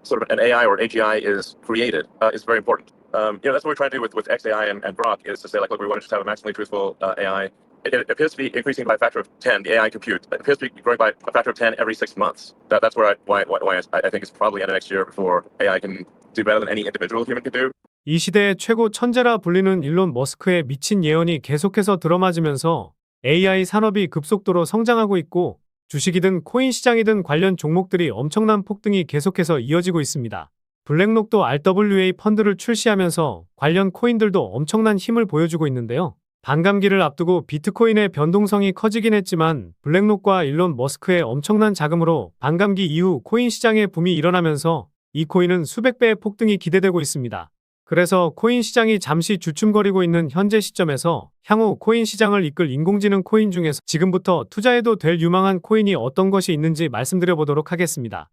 sort of an AI or AGI is created is very important. That's what we're trying to do with XAI and Grok is to say, like, look, we want to just have a maximally truthful AI. It appears to be increasing by a factor of 10, the AI compute. It appears to be growing by a factor of 10 every 6 months. That's why I think it's probably end of next year before AI can do better than any individual human can do. 이 시대의 최고 천재라 불리는 일론 머스크의 미친 예언이 계속해서 들어맞으면서 AI 산업이 급속도로 성장하고 있고 주식이든 코인 시장이든 관련 종목들이 엄청난 폭등이 계속해서 이어지고 있습니다. 블랙록도 RWA 펀드를 출시하면서 관련 코인들도 엄청난 힘을 보여주고 있는데요. 반감기를 앞두고 비트코인의 변동성이 커지긴 했지만 블랙록과 일론 머스크의 엄청난 자금으로 반감기 이후 코인 시장의 붐이 일어나면서 이 코인은 수백 배의 폭등이 기대되고 있습니다. 그래서 코인 시장이 잠시 주춤거리고 있는 현재 시점에서 향후 코인 시장을 이끌 인공지능 코인 중에서 지금부터 투자해도 될 유망한 코인이 어떤 것이 있는지 말씀드려 보도록 하겠습니다.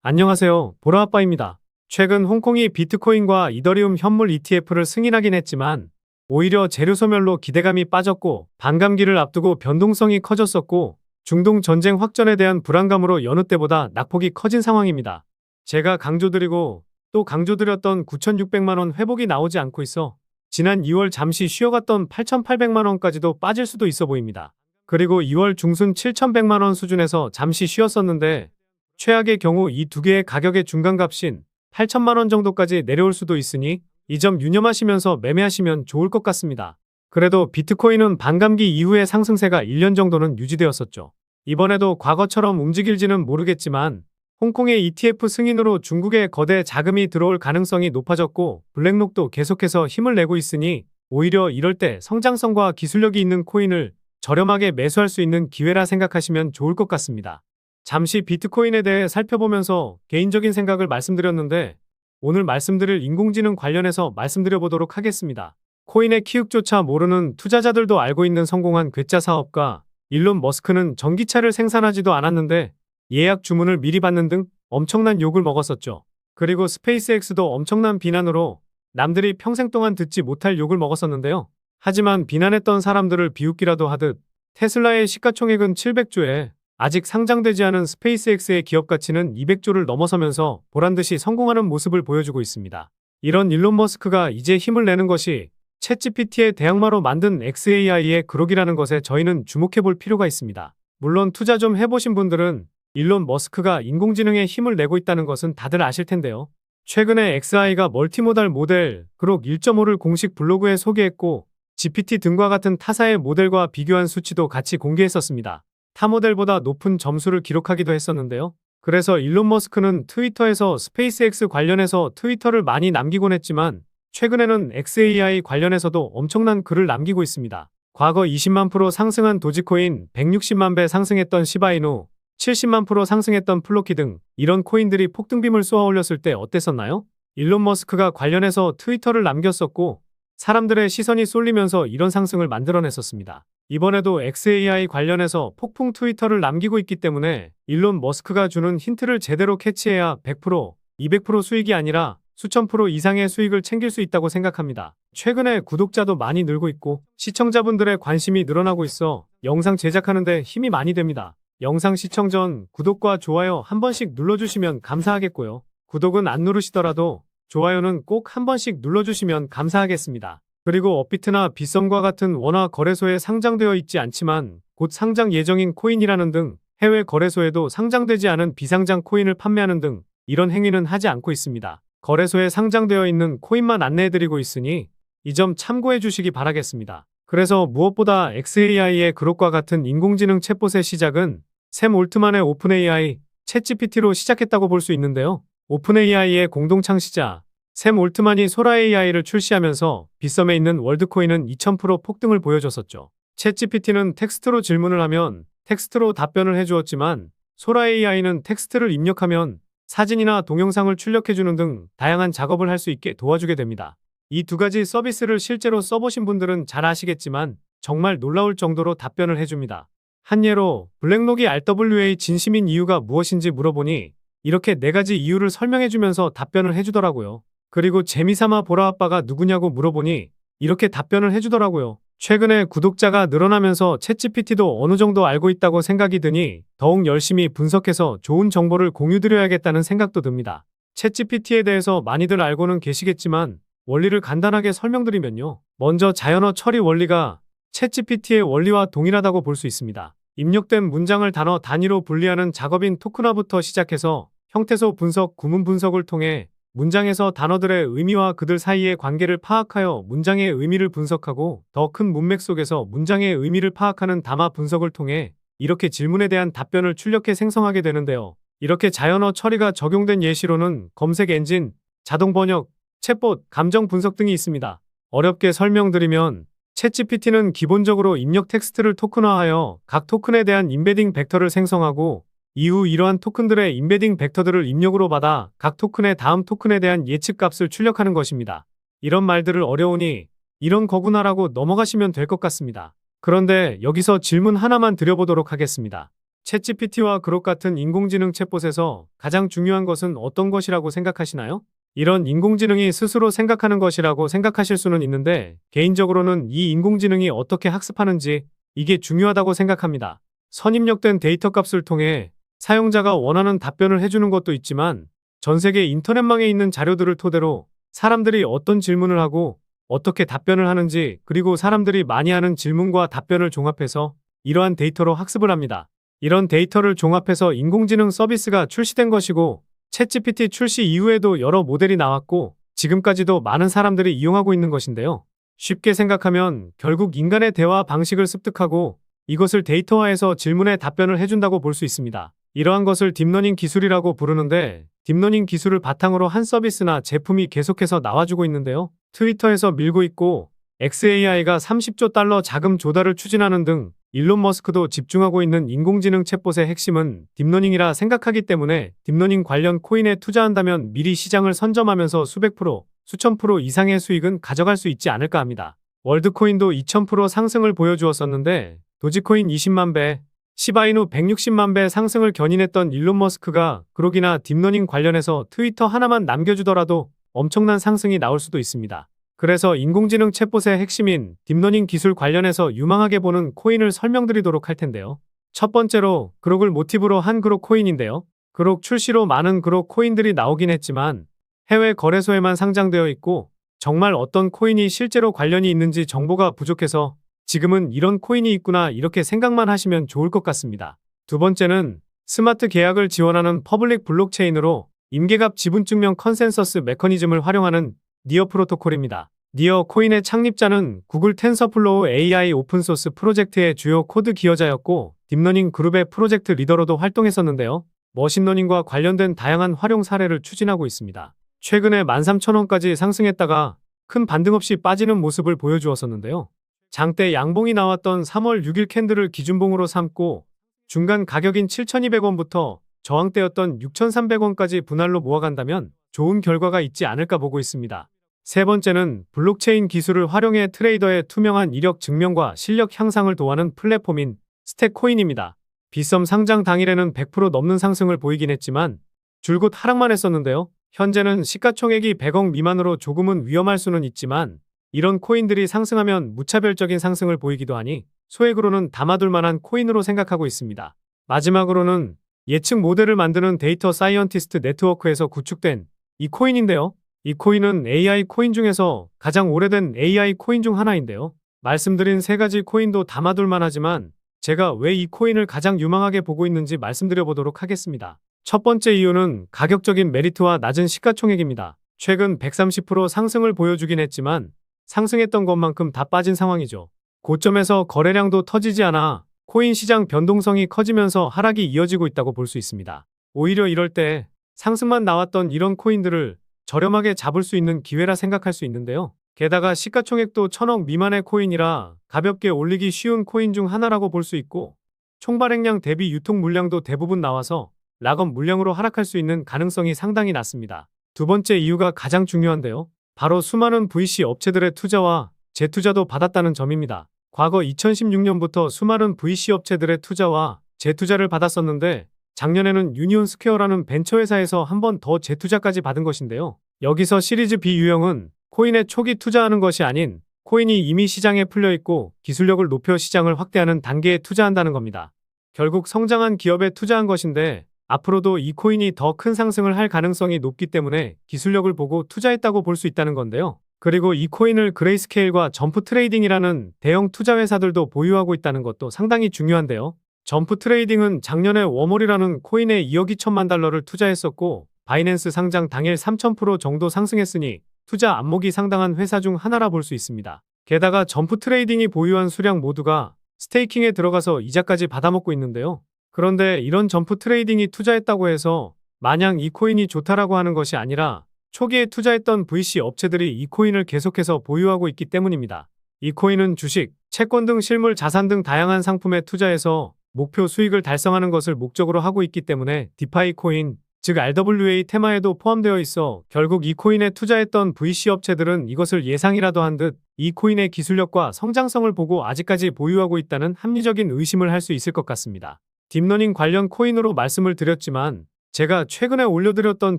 안녕하세요, 보라아빠입니다. 최근 홍콩이 비트코인과 이더리움 현물 ETF를 승인하긴 했지만 오히려 재료 소멸로 기대감이 빠졌고 반감기를 앞두고 변동성이 커졌었고 중동 전쟁 확전에 대한 불안감으로 여느 때보다 낙폭이 커진 상황입니다. 제가 강조드리고 또 강조드렸던 9,600만원 회복이 나오지 않고 있어 지난 2월 잠시 쉬어갔던 8,800만원까지도 빠질 수도 있어 보입니다. 그리고 2월 중순 7,100만원 수준에서 잠시 쉬었었는데 최악의 경우 이 두 개의 가격의 중간값인 8,000만원 정도까지 내려올 수도 있으니 이 점 유념하시면서 매매하시면 좋을 것 같습니다. 그래도 비트코인은 반감기 이후의 상승세가 1년 정도는 유지되었었죠. 이번에도 과거처럼 움직일지는 모르겠지만 홍콩의 ETF 승인으로 중국에 거대 자금이 들어올 가능성이 높아졌고 블랙록도 계속해서 힘을 내고 있으니 오히려 이럴 때 성장성과 기술력이 있는 코인을 저렴하게 매수할 수 있는 기회라 생각하시면 좋을 것 같습니다. 잠시 비트코인에 대해 살펴보면서 개인적인 생각을 말씀드렸는데 오늘 말씀드릴 인공지능 관련해서 말씀드려 보도록 하겠습니다. 코인의 키읔조차 모르는 투자자들도 알고 있는 성공한 괴짜 사업가 일론 머스크는 전기차를 생산하지도 않았는데 예약 주문을 미리 받는 등 엄청난 욕을 먹었었죠. 그리고 스페이스X도 엄청난 비난으로 남들이 평생 동안 듣지 못할 욕을 먹었었는데요. 하지만 비난했던 사람들을 비웃기라도 하듯 테슬라의 시가총액은 700조에 아직 상장되지 않은 스페이스X의 기업 가치는 200조를 넘어서면서 보란듯이 성공하는 모습을 보여주고 있습니다. 이런 일론 머스크가 이제 힘을 내는 것이 챗GPT의 대항마로 만든 XAI의 그록이라는 것에 저희는 주목해 볼 필요가 있습니다. 물론 투자 좀 해보신 분들은 일론 머스크가 인공지능에 힘을 내고 있다는 것은 다들 아실 텐데요. 최근에 XAI가 멀티모달 모델 그록 1.5를 공식 블로그에 소개했고 GPT 등과 같은 타사의 모델과 비교한 수치도 같이 공개했었습니다. 타 모델보다 높은 점수를 기록하기도 했었는데요. 그래서 일론 머스크는 트위터에서 스페이스X 관련해서 트위터를 많이 남기곤 했지만 최근에는 XAI 관련해서도 엄청난 글을 남기고 있습니다. 과거 20만 프로 상승한 도지코인, 160만 배 상승했던 시바이누, 70만 프로 상승했던 플로키 등 이런 코인들이 폭등빔을 쏘아 올렸을 때 어땠었나요? 일론 머스크가 관련해서 트위터를 남겼었고 사람들의 시선이 쏠리면서 이런 상승을 만들어냈었습니다. 이번에도 XAI 관련해서 폭풍 트위터를 남기고 있기 때문에 일론 머스크가 주는 힌트를 제대로 캐치해야 100%, 200% 수익이 아니라 수천 프로 이상의 수익을 챙길 수 있다고 생각합니다. 최근에 구독자도 많이 늘고 있고 시청자분들의 관심이 늘어나고 있어 영상 제작하는데 힘이 많이 됩니다. 영상 시청 전 구독과 좋아요 한 번씩 눌러주시면 감사하겠고요. 구독은 안 누르시더라도 좋아요는 꼭 한 번씩 눌러주시면 감사하겠습니다. 그리고 업비트나 빗썸과 같은 원화 거래소에 상장되어 있지 않지만 곧 상장 예정인 코인이라는 등 해외 거래소에도 상장되지 않은 비상장 코인을 판매하는 등 이런 행위는 하지 않고 있습니다. 거래소에 상장되어 있는 코인만 안내해드리고 있으니 이 점 참고해 주시기 바라겠습니다. 그래서 무엇보다 XAI의 그록과 같은 인공지능 챗봇의 시작은 샘 올트만의 오픈AI, 챗GPT로 시작했다고 볼 수 있는데요. 오픈AI의 공동 창시자 샘 올트만이 소라 AI를 출시하면서 빗썸에 있는 월드코인은 2000% 폭등을 보여줬었죠. 챗GPT는 텍스트로 질문을 하면 텍스트로 답변을 해주었지만 소라 AI는 텍스트를 입력하면 사진이나 동영상을 출력해주는 등 다양한 작업을 할 수 있게 도와주게 됩니다. 이 두 가지 서비스를 실제로 써보신 분들은 잘 아시겠지만 정말 놀라울 정도로 답변을 해줍니다. 한 예로 블랙록이 RWA 진심인 이유가 무엇인지 물어보니 이렇게 4가지 이유를 설명해주면서 답변을 해주더라고요. 그리고 재미삼아 보라아빠가 누구냐고 물어보니 이렇게 답변을 해주더라고요. 최근에 구독자가 늘어나면서 챗GPT도 어느 정도 알고 있다고 생각이 드니 더욱 열심히 분석해서 좋은 정보를 공유드려야겠다는 생각도 듭니다. 챗GPT에 대해서 많이들 알고는 계시겠지만 원리를 간단하게 설명드리면요. 먼저 자연어 처리 원리가 챗GPT의 원리와 동일하다고 볼 수 있습니다. 입력된 문장을 단어 단위로 분리하는 작업인 토큰화부터 시작해서 형태소 분석, 구문 분석을 통해 문장에서 단어들의 의미와 그들 사이의 관계를 파악하여 문장의 의미를 분석하고 더 큰 문맥 속에서 문장의 의미를 파악하는 담화 분석을 통해 이렇게 질문에 대한 답변을 출력해 생성하게 되는데요. 이렇게 자연어 처리가 적용된 예시로는 검색 엔진, 자동 번역, 챗봇, 감정 분석 등이 있습니다. 어렵게 설명드리면 챗GPT는 기본적으로 입력 텍스트를 토큰화하여 각 토큰에 대한 임베딩 벡터를 생성하고 이후 이러한 토큰들의 임베딩 벡터들을 입력으로 받아 각 토큰의 다음 토큰에 대한 예측 값을 출력하는 것입니다. 이런 말들을 어려우니 이런 거구나라고 넘어가시면 될 것 같습니다. 그런데 여기서 질문 하나만 드려보도록 하겠습니다. 챗GPT와 그록 같은 인공지능 챗봇에서 가장 중요한 것은 어떤 것이라고 생각하시나요? 이런 인공지능이 스스로 생각하는 것이라고 생각하실 수는 있는데 개인적으로는 이 인공지능이 어떻게 학습하는지 이게 중요하다고 생각합니다. 선입력된 데이터 값을 통해 사용자가 원하는 답변을 해주는 것도 있지만 전 세계 인터넷망에 있는 자료들을 토대로 사람들이 어떤 질문을 하고 어떻게 답변을 하는지 그리고 사람들이 많이 하는 질문과 답변을 종합해서 이러한 데이터로 학습을 합니다. 이런 데이터를 종합해서 인공지능 서비스가 출시된 것이고 챗GPT 출시 이후에도 여러 모델이 나왔고 지금까지도 많은 사람들이 이용하고 있는 것인데요. 쉽게 생각하면 결국 인간의 대화 방식을 습득하고 이것을 데이터화해서 질문에 답변을 해준다고 볼 수 있습니다. 이러한 것을 딥러닝 기술이라고 부르는데 딥러닝 기술을 바탕으로 한 서비스나 제품이 계속해서 나와주고 있는데요. 트위터에서 밀고 있고 xAI가 30조 달러 자금 조달을 추진하는 등 일론 머스크도 집중하고 있는 인공지능 챗봇의 핵심은 딥러닝이라 생각하기 때문에 딥러닝 관련 코인에 투자한다면 미리 시장을 선점하면서 수백 프로, 수천 프로 이상의 수익은 가져갈 수 있지 않을까 합니다. 월드코인도 2000% 상승을 보여주었었는데 도지코인 20만 배, 시바이누 160만 배 상승을 견인했던 일론 머스크가 그록이나 딥러닝 관련해서 트위터 하나만 남겨주더라도 엄청난 상승이 나올 수도 있습니다. 그래서 인공지능 챗봇의 핵심인 딥러닝 기술 관련해서 유망하게 보는 코인을 설명드리도록 할 텐데요. 첫 번째로 그록을 모티브로 한 그록 코인인데요. 그록 출시로 많은 그록 코인들이 나오긴 했지만 해외 거래소에만 상장되어 있고 정말 어떤 코인이 실제로 관련이 있는지 정보가 부족해서 지금은 이런 코인이 있구나 이렇게 생각만 하시면 좋을 것 같습니다. 두 번째는 스마트 계약을 지원하는 퍼블릭 블록체인으로 임계갑 지분증명 컨센서스 메커니즘을 활용하는 니어 프로토콜입니다. 니어 코인의 창립자는 구글 텐서플로우 AI 오픈소스 프로젝트의 주요 코드 기여자였고 딥러닝 그룹의 프로젝트 리더로도 활동했었는데요. 머신러닝과 관련된 다양한 활용 사례를 추진하고 있습니다. 최근에 13,000원까지 상승했다가 큰 반등 없이 빠지는 모습을 보여주었었는데요. 장대 양봉이 나왔던 3월 6일 캔들을 기준봉으로 삼고 중간 가격인 7,200원부터 저항대였던 6,300원까지 분할로 모아간다면 좋은 결과가 있지 않을까 보고 있습니다. 세 번째는 블록체인 기술을 활용해 트레이더의 투명한 이력 증명과 실력 향상을 도와는 플랫폼인 스택코인입니다. 빗썸 상장 당일에는 100% 넘는 상승을 보이긴 했지만 줄곧 하락만 했었는데요. 현재는 시가총액이 100억 미만으로 조금은 위험할 수는 있지만 이런 코인들이 상승하면 무차별적인 상승을 보이기도 하니 소액으로는 담아둘 만한 코인으로 생각하고 있습니다. 마지막으로는 예측 모델을 만드는 데이터 사이언티스트 네트워크에서 구축된 이 코인인데요. 이 코인은 AI 코인 중에서 가장 오래된 AI 코인 중 하나인데요. 말씀드린 세 가지 코인도 담아둘 만하지만 제가 왜 이 코인을 가장 유망하게 보고 있는지 말씀드려보도록 하겠습니다. 첫 번째 이유는 가격적인 메리트와 낮은 시가총액입니다. 최근 130% 상승을 보여주긴 했지만 상승했던 것만큼 다 빠진 상황이죠. 고점에서 거래량도 터지지 않아 코인 시장 변동성이 커지면서 하락이 이어지고 있다고 볼 수 있습니다. 오히려 이럴 때 상승만 나왔던 이런 코인들을 저렴하게 잡을 수 있는 기회라 생각할 수 있는데요. 게다가 시가총액도 1000억 미만의 코인이라 가볍게 올리기 쉬운 코인 중 하나라고 볼 수 있고 총발행량 대비 유통 물량도 대부분 나와서 락업 물량으로 하락할 수 있는 가능성이 상당히 낮습니다. 두 번째 이유가 가장 중요한데요. 바로 수많은 VC 업체들의 투자와 재투자도 받았다는 점입니다. 과거 2016년부터 수많은 VC 업체들의 투자와 재투자를 받았었는데 작년에는 유니온 스퀘어라는 벤처회사에서 한 번 더 재투자까지 받은 것인데요. 여기서 시리즈 B 유형은 코인에 초기 투자하는 것이 아닌 코인이 이미 시장에 풀려 있고 기술력을 높여 시장을 확대하는 단계에 투자한다는 겁니다. 결국 성장한 기업에 투자한 것인데 앞으로도 이 코인이 더 큰 상승을 할 가능성이 높기 때문에 기술력을 보고 투자했다고 볼 수 있다는 건데요. 그리고 이 코인을 그레이스케일과 점프 트레이딩이라는 대형 투자 회사들도 보유하고 있다는 것도 상당히 중요한데요. 점프 트레이딩은 작년에 워몰이라는 코인에 2억 2천만 달러를 투자했었고 바이낸스 상장 당일 3000% 정도 상승했으니 투자 안목이 상당한 회사 중 하나라 볼 수 있습니다. 게다가 점프 트레이딩이 보유한 수량 모두가 스테이킹에 들어가서 이자까지 받아먹고 있는데요. 그런데 이런 점프 트레이딩이 투자했다고 해서 마냥 이 코인이 좋다라고 하는 것이 아니라 초기에 투자했던 VC 업체들이 이 코인을 계속해서 보유하고 있기 때문입니다. 이 코인은 주식, 채권 등 실물 자산 등 다양한 상품에 투자해서 목표 수익을 달성하는 것을 목적으로 하고 있기 때문에 디파이 코인, 즉 RWA 테마에도 포함되어 있어 결국 이 코인에 투자했던 VC 업체들은 이것을 예상이라도 한 듯 이 코인의 기술력과 성장성을 보고 아직까지 보유하고 있다는 합리적인 의심을 할 수 있을 것 같습니다. 딥러닝 관련 코인으로 말씀을 드렸지만 제가 최근에 올려드렸던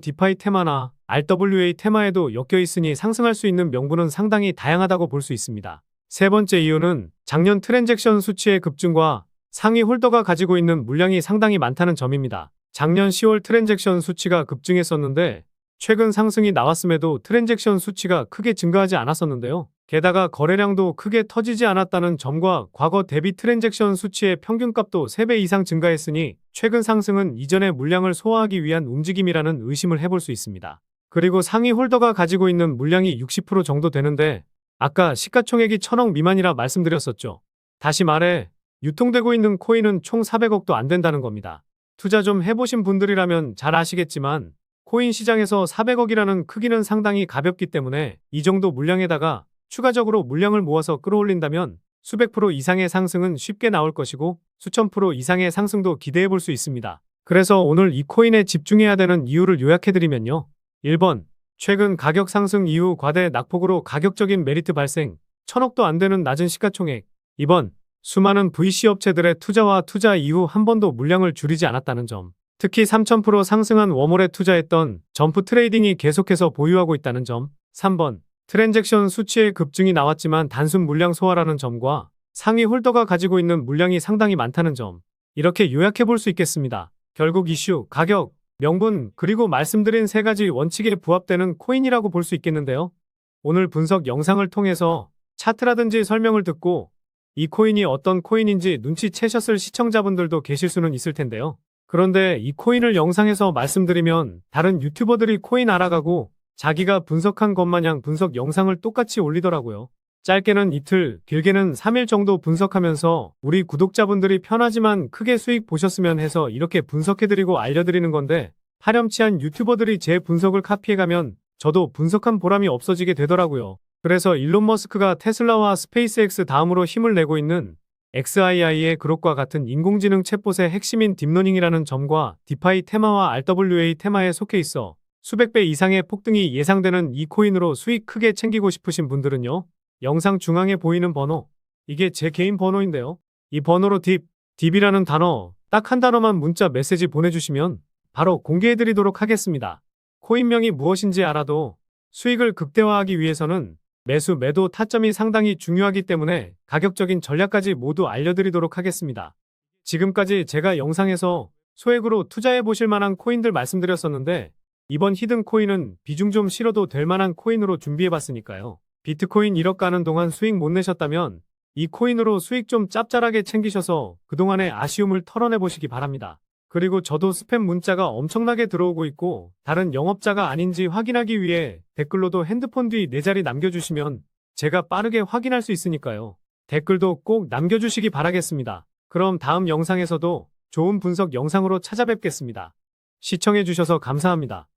디파이 테마나 RWA 테마에도 엮여 있으니 상승할 수 있는 명분은 상당히 다양하다고 볼 수 있습니다. 세 번째 이유는 작년 트랜잭션 수치의 급증과 상위 홀더가 가지고 있는 물량이 상당히 많다는 점입니다. 작년 10월 트랜잭션 수치가 급증했었는데 최근 상승이 나왔음에도 트랜잭션 수치가 크게 증가하지 않았었는데요. 게다가 거래량도 크게 터지지 않았다는 점과 과거 대비 트랜잭션 수치의 평균값도 3배 이상 증가했으니 최근 상승은 이전의 물량을 소화하기 위한 움직임이라는 의심을 해볼 수 있습니다. 그리고 상위 홀더가 가지고 있는 물량이 60% 정도 되는데 아까 시가총액이 1000억 미만이라 말씀드렸었죠. 다시 말해 유통되고 있는 코인은 총 400억도 안 된다는 겁니다. 투자 좀 해보신 분들이라면 잘 아시겠지만 코인 시장에서 400억이라는 크기는 상당히 가볍기 때문에 이 정도 물량에다가 추가적으로 물량을 모아서 끌어올린다면 수백 프로 이상의 상승은 쉽게 나올 것이고 수천 프로 이상의 상승도 기대해 볼 수 있습니다. 그래서 오늘 이 코인에 집중해야 되는 이유를 요약해드리면요. 1번, 최근 가격 상승 이후 과대 낙폭으로 가격적인 메리트 발생, 1000억도 안 되는 낮은 시가총액. 2번, 수많은 VC 업체들의 투자와 투자 이후 한 번도 물량을 줄이지 않았다는 점. 특히 3000% 상승한 워몰에 투자했던 점프 트레이딩이 계속해서 보유하고 있다는 점. 3번, 트랜잭션 수치의 급증이 나왔지만 단순 물량 소화라는 점과 상위 홀더가 가지고 있는 물량이 상당히 많다는 점. 이렇게 요약해 볼 수 있겠습니다. 결국 이슈, 가격, 명분, 그리고 말씀드린 세 가지 원칙에 부합되는 코인이라고 볼 수 있겠는데요. 오늘 분석 영상을 통해서 차트라든지 설명을 듣고 이 코인이 어떤 코인인지 눈치채셨을 시청자분들도 계실 수는 있을 텐데요. 그런데 이 코인을 영상에서 말씀드리면 다른 유튜버들이 코인 알아가고 자기가 분석한 것 마냥 분석 영상을 똑같이 올리더라고요. 짧게는 이틀, 길게는 3일 정도 분석하면서 우리 구독자분들이 편하지만 크게 수익 보셨으면 해서 이렇게 분석해드리고 알려드리는 건데 파렴치한 유튜버들이 제 분석을 카피해가면 저도 분석한 보람이 없어지게 되더라고요. 그래서 일론 머스크가 테슬라와 스페이스X 다음으로 힘을 내고 있는 XAI의 그룹과 같은 인공지능 챗봇의 핵심인 딥러닝이라는 점과 디파이 테마와 RWA 테마에 속해 있어 수백 배 이상의 폭등이 예상되는 이 코인으로 수익 크게 챙기고 싶으신 분들은요. 영상 중앙에 보이는 번호, 이게 제 개인 번호인데요. 이 번호로 딥이라는 단어, 딱 한 단어만 문자 메시지 보내주시면 바로 공개해드리도록 하겠습니다. 코인명이 무엇인지 알아도 수익을 극대화하기 위해서는 매수, 매도 타점이 상당히 중요하기 때문에 가격적인 전략까지 모두 알려드리도록 하겠습니다. 지금까지 제가 영상에서 소액으로 투자해 보실 만한 코인들 말씀드렸었는데 이번 히든 코인은 비중 좀 실어도 될 만한 코인으로 준비해 봤으니까요. 비트코인 1억 가는 동안 수익 못 내셨다면 이 코인으로 수익 좀 짭짤하게 챙기셔서 그동안의 아쉬움을 털어내 보시기 바랍니다. 그리고 저도 스팸 문자가 엄청나게 들어오고 있고 다른 영업자가 아닌지 확인하기 위해 댓글로도 핸드폰 뒤 4자리 남겨주시면 제가 빠르게 확인할 수 있으니까요. 댓글도 꼭 남겨주시기 바라겠습니다. 그럼 다음 영상에서도 좋은 분석 영상으로 찾아뵙겠습니다. 시청해주셔서 감사합니다.